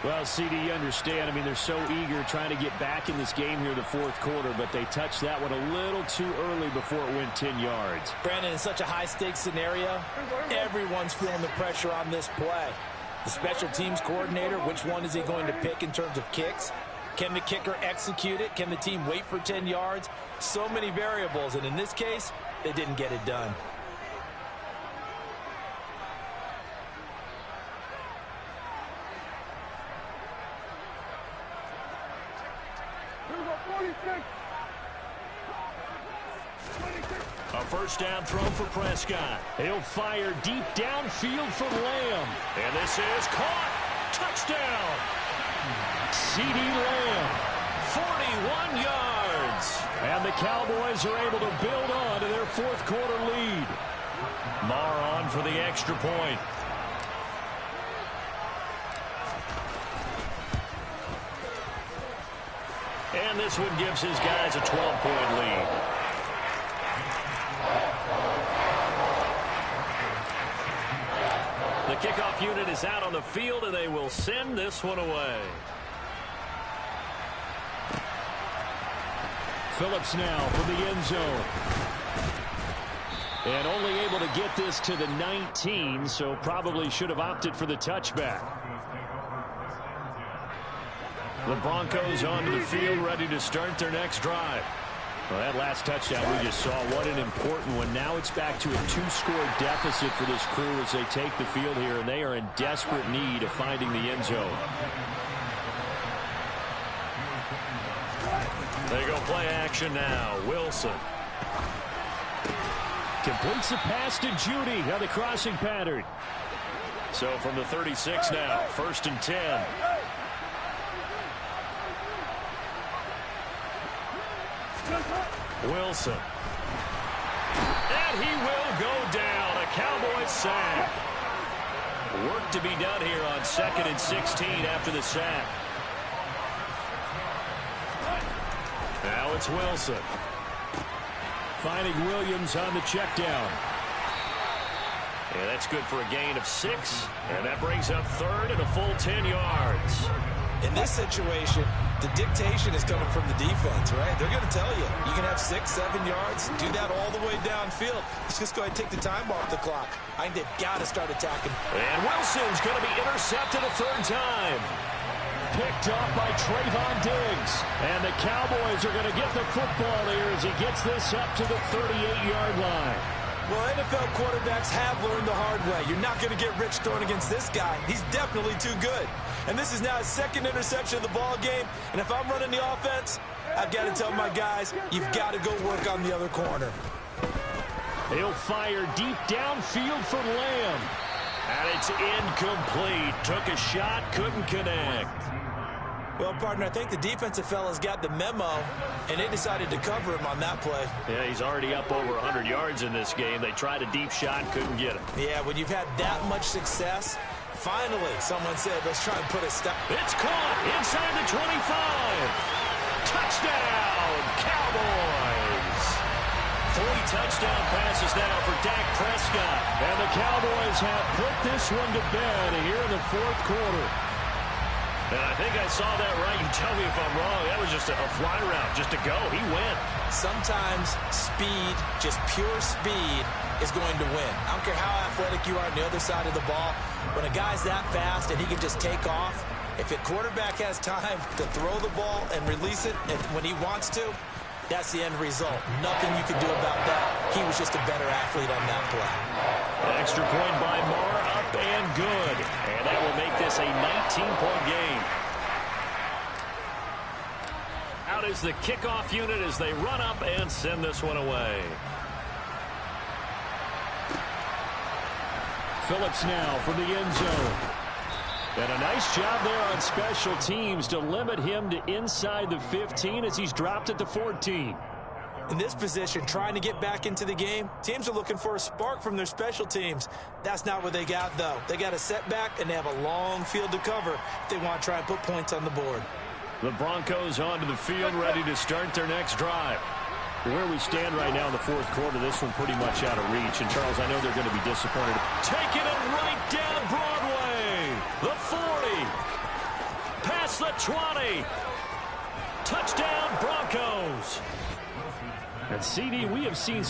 Well, CD, you understand. I mean, they're so eager trying to get back in this game here in the fourth quarter, but they touched that one a little too early before it went 10 yards. Brandon, in such a high-stakes scenario, everyone's feeling the pressure on this play. The special teams coordinator, which one is he going to pick in terms of kicks? Can the kicker execute it? Can the team wait for 10 yards? So many variables, and in this case, they didn't get it done. A first down throw for Prescott. He'll fire deep downfield for Lamb. And this is caught. Touchdown. CD Lamb. 41 yards. And the Cowboys are able to build on to their fourth quarter lead. Marr on for the extra point. And this one gives his guys a 12-point lead. The kickoff unit is out on the field, and they will send this one away. Phillips now from the end zone. And only able to get this to the 19, so probably should have opted for the touchback. The Broncos onto the field, ready to start their next drive. Well, that last touchdown we just saw, what an important one. Now it's back to a 2-score deficit for this crew as they take the field here, and they are in desperate need of finding the end zone. They go play action now. Wilson. Completes the pass to Judy on the crossing pattern. So from the 36 now, 1st and 10. Wilson. And he will go down. A Cowboys sack. Work to be done here on 2nd and 16 after the sack. Now it's Wilson. Finding Williams on the check down. And that's good for a gain of 6. And that brings up 3rd and a full 10 yards. In this situation, the dictation is coming from the defense, right? They're going to tell you, you can have 6, 7 yards, do that all the way downfield. Let's just go ahead and take the time off the clock. I think they've got to start attacking. And Wilson's going to be intercepted a 3rd time. Picked off by Trayvon Diggs. And the Cowboys are going to get the football here as he gets this up to the 38-yard line. Well, NFL quarterbacks have learned the hard way. You're not going to get rich throwing against this guy. He's definitely too good. And this is now his 2nd interception of the ball game. And if I'm running the offense, I've got to tell my guys, you've got to go work on the other corner. He'll fire deep downfield for Lamb. And it's incomplete. Took a shot, couldn't connect. Well, partner, I think the defensive fella's got the memo, and they decided to cover him on that play. Yeah, he's already up over 100 yards in this game. They tried a deep shot, couldn't get it. Yeah, when you've had that much success, finally someone said, let's try and put a stop. It's caught inside the 25. Touchdown, Cowboys. 3 touchdown passes now for Dak Prescott. And the Cowboys have put this one to bed here in the 4th quarter. And I think I saw that right. You tell me if I'm wrong. That was just a fly route, just to go. He went. Sometimes speed, just pure speed, is going to win. I don't care how athletic you are on the other side of the ball. When a guy's that fast and he can just take off, if a quarterback has time to throw the ball and release it when he wants to, that's the end result. Nothing you can do about that. He was just a better athlete on that play. An extra point by Moore, up and good. And that will make this a 19-point game. Out is the kickoff unit as they run up and send this one away. Phillips now from the end zone. And a nice job there on special teams to limit him to inside the 15 as he's dropped at the 14. In this position, trying to get back into the game, teams are looking for a spark from their special teams. That's not what they got, though. They got a setback, and they have a long field to cover if they want to try and put points on the board. The Broncos onto the field, ready to start their next drive. Where we stand right now in the 4th quarter, this one pretty much out of reach. And, Charles, I know they're going to be disappointed. Taking it right down Broadway. The 40. Past the 20. Touchdown, Broncos. And, CD, we have seen...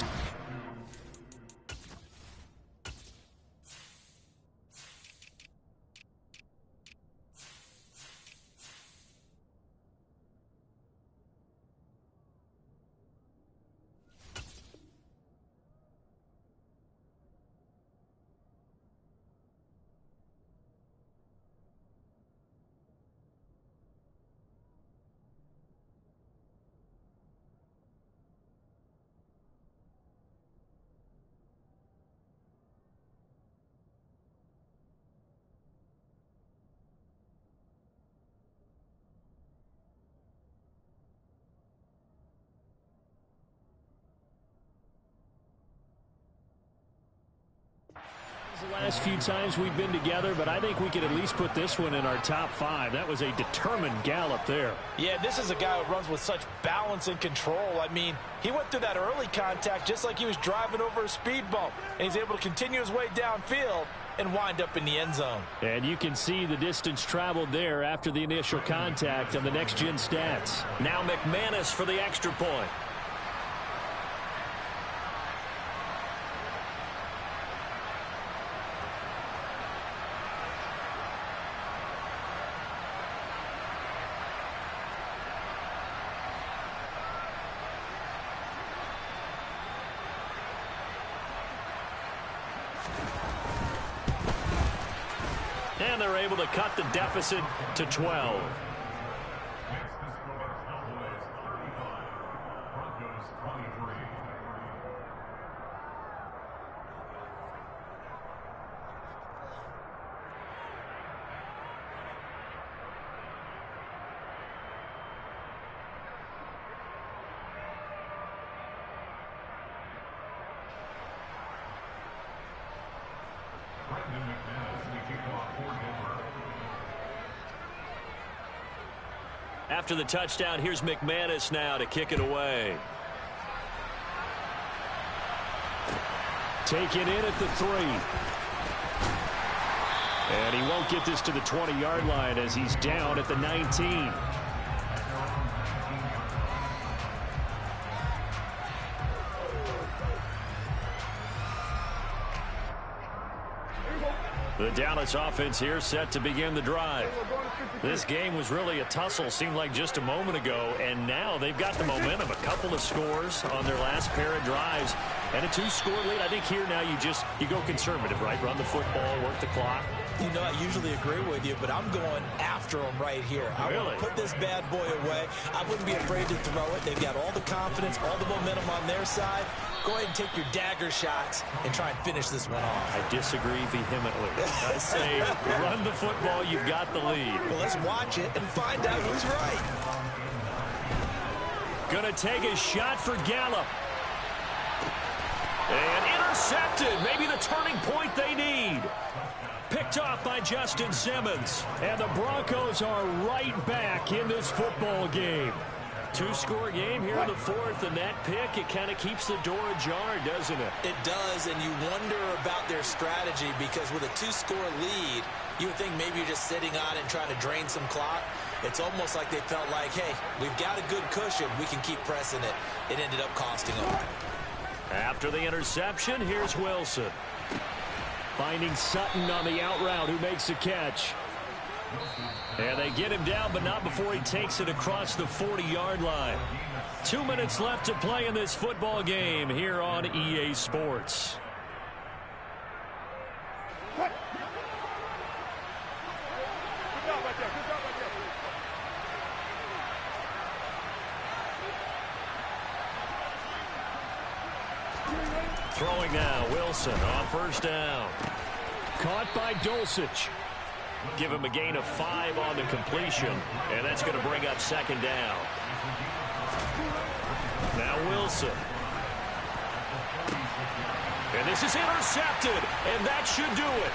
The last few times we've been together, but I think we could at least put this one in our top 5. That was a determined gallop there. Yeah, this is a guy who runs with such balance and control. I mean, he went through that early contact just like he was driving over a speed bump, and he's able to continue his way downfield and wind up in the end zone. And you can see the distance traveled there after the initial contact on the next-gen stats. Now McManus for the extra point. And they're able to cut the deficit to 12. After the touchdown, here's McManus now to kick it away. Take it in at the 3. And he won't get this to the 20-yard line as he's down at the 19. The Dallas offense here set to begin the drive. This game was really a tussle, seemed like just a moment ago, and now they've got the momentum. A couple of scores on their last pair of drives and a 2-score lead. I think here now you go conservative, right? Run the football, work the clock. You know, I usually agree with you, but I'm going after them right here. I want to put this bad boy away. I wouldn't be afraid to throw it. They've got all the confidence, all the momentum on their side. Go ahead and take your dagger shots and try and finish this one off. I disagree vehemently. I say run the football. You've got the lead. Well, let's watch it and find out who's right. Going to take a shot for Gallup. And intercepted. Maybe the turning point they need. Picked off by Justin Simmons. And the Broncos are right back in this football game. 2-score game here in the 4th, and that pick, it kind of keeps the door ajar, doesn't it? It does, and you wonder about their strategy because with a 2-score lead, you would think maybe you're just sitting on it and trying to drain some clock. It's almost like they felt like, hey, we've got a good cushion. We can keep pressing it. It ended up costing them. After the interception, here's Wilson. Finding Sutton on the out route, who makes the catch. And they get him down, but not before he takes it across the 40-yard line. 2 minutes left to play in this football game here on EA Sports. Throwing now, Wilson on first down. Caught by Dulcich. Give him a gain of 5 on the completion, and that's going to bring up second down. Now Wilson. And this is intercepted, and that should do it.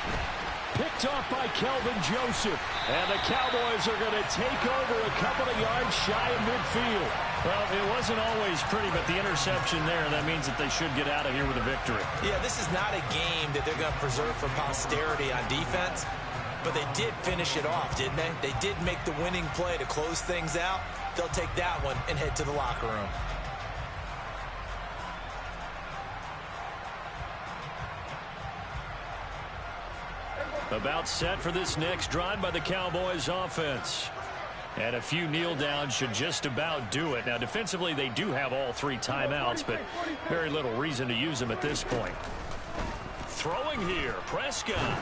Picked off by Kelvin Joseph. And the Cowboys are going to take over a couple of yards shy of midfield. Well, it wasn't always pretty, but the interception there, that means that they should get out of here with a victory. Yeah, this is not a game that they're going to preserve for posterity on defense. But they did finish it off, didn't they? They did make the winning play to close things out. They'll take that one and head to the locker room. About set for this next drive by the Cowboys offense. And a few kneel downs should just about do it. Now, defensively, they do have all 3 timeouts, but very little reason to use them at this point. Throwing here, Prescott.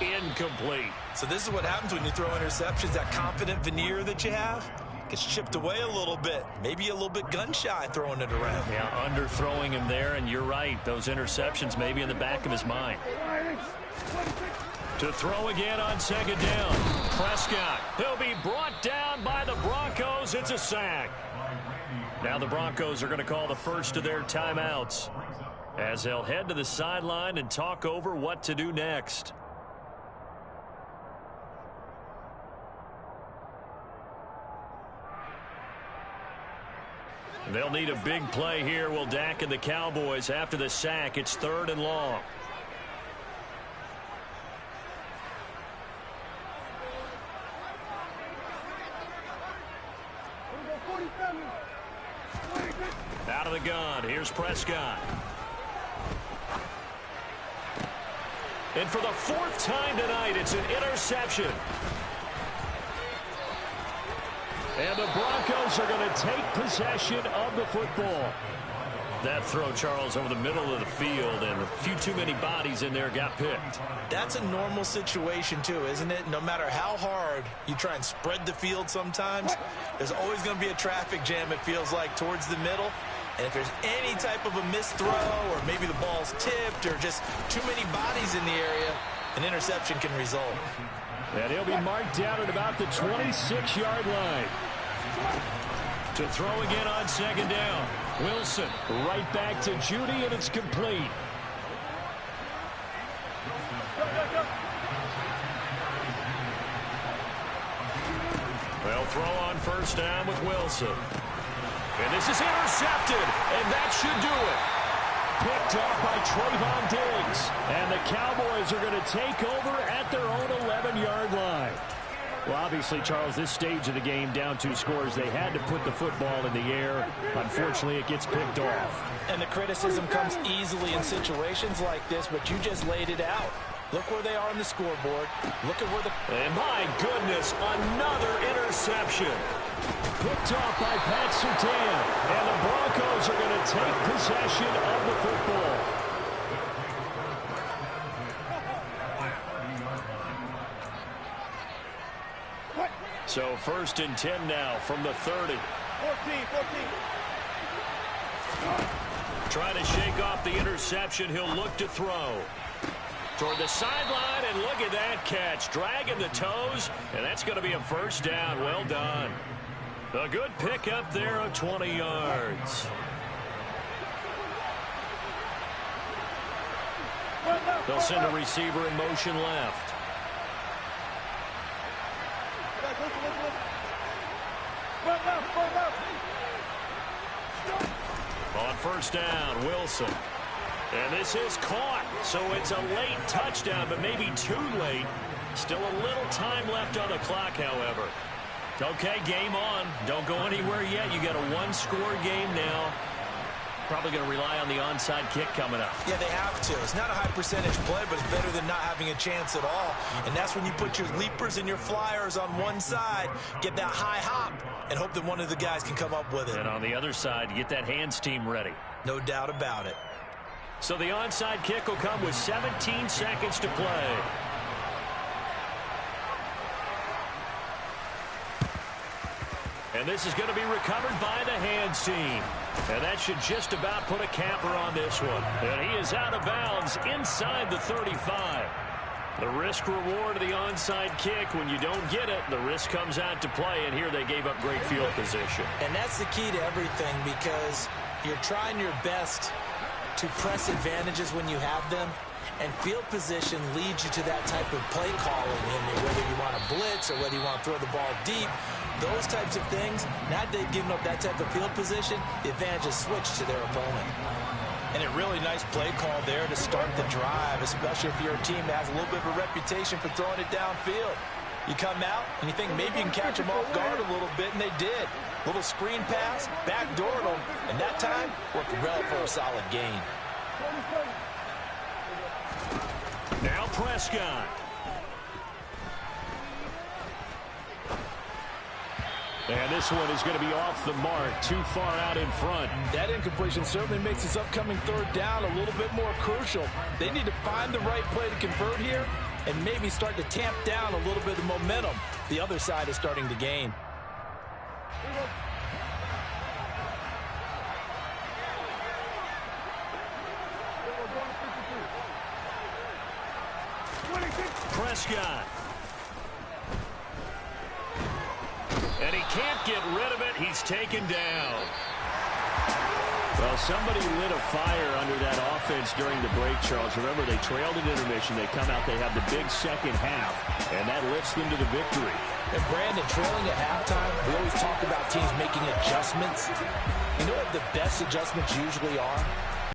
Incomplete. So this is what happens when you throw interceptions. That confident veneer that you have gets chipped away a little bit. Maybe a little bit gun-shy throwing it around. Yeah, underthrowing him there, and you're right. Those interceptions may be in the back of his mind. To throw again on second down. Prescott. He'll be brought down by the Broncos. It's a sack. Now the Broncos are going to call the first of their timeouts as they'll head to the sideline and talk over what to do next. They'll need a big play here. Will Dak and the Cowboys after the sack. It's 3rd and long. Out of the gun. Here's Prescott. And for the 4th time tonight, it's an interception. And the Broncos are going to take possession of the football. That throw, Charles, over the middle of the field, and a few too many bodies in there got picked. That's a normal situation, too, isn't it? No matter how hard you try and spread the field sometimes, there's always going to be a traffic jam, it feels like, towards the middle. And if there's any type of a missed throw or maybe the ball's tipped or just too many bodies in the area, an interception can result. And he'll be marked down at about the 26-yard line. To throw again on second down. Wilson right back to Judy, and it's complete. Well, throw on first down with Wilson. And this is intercepted, and that should do it. Picked off by Trayvon Diggs. And the Cowboys are going to take over at their own 11-yard line. Well, obviously, Charles, this stage of the game, down 2 scores, they had to put the football in the air. Unfortunately, it gets picked off. And the criticism comes easily in situations like this, but you just laid it out. Look where they are on the scoreboard. Look at where the... And my goodness, another interception. Picked off by Pat Surtain. And the Broncos are going to take possession of the football. So 1st and 10 now from the 30. 14. Trying to shake off the interception. He'll look to throw. Toward the sideline, and look at that catch. Dragging the toes, and that's going to be a first down. Well done. A good pick up there of 20 yards. They'll send a receiver in motion left. On first down, Wilson. And this is caught, so it's a late touchdown, but maybe too late. Still a little time left on the clock, however. Okay, game on. Don't go anywhere yet. You got a 1-score game now. Probably going to rely on the onside kick coming up. Yeah, they have to. It's not a high percentage play, but it's better than not having a chance at all. And that's when you put your leapers and your flyers on one side, get that high hop, and hope that one of the guys can come up with it. And on the other side, get that hands team ready. No doubt about it. So the onside kick will come with 17 seconds to play. And this is going to be recovered by the hands team. And that should just about put a capper on this one. And he is out of bounds inside the 35. The risk-reward of the onside kick, when you don't get it, the risk comes out to play. And here they gave up great field position. And that's the key to everything, because you're trying your best to press advantages when you have them. And field position leads you to that type of play calling, and whether you want to blitz or whether you want to throw the ball deep, those types of things. Now that they've given up that type of field position, the advantage is switched to their opponent. And a really nice play call there to start the drive, especially if you're a team that has a little bit of a reputation for throwing it downfield. You come out and you think maybe you can catch them off guard a little bit, and they did. Little screen pass, backdoored them, and that time worked well for a solid gain. Now Prescott. And this one is going to be off the mark, too far out in front. That incompletion certainly makes this upcoming 3rd down a little bit more crucial. They need to find the right play to convert here and maybe start to tamp down a little bit of momentum the other side is starting to gain. Prescott. And he can't get rid of it. He's taken down. Well, somebody lit a fire under that offense during the break, Charles. Remember, they trailed at intermission. They come out, they have the big second half, and that lifts them to the victory. And Brandon, trailing at halftime, we always talk about teams making adjustments. You know what the best adjustments usually are?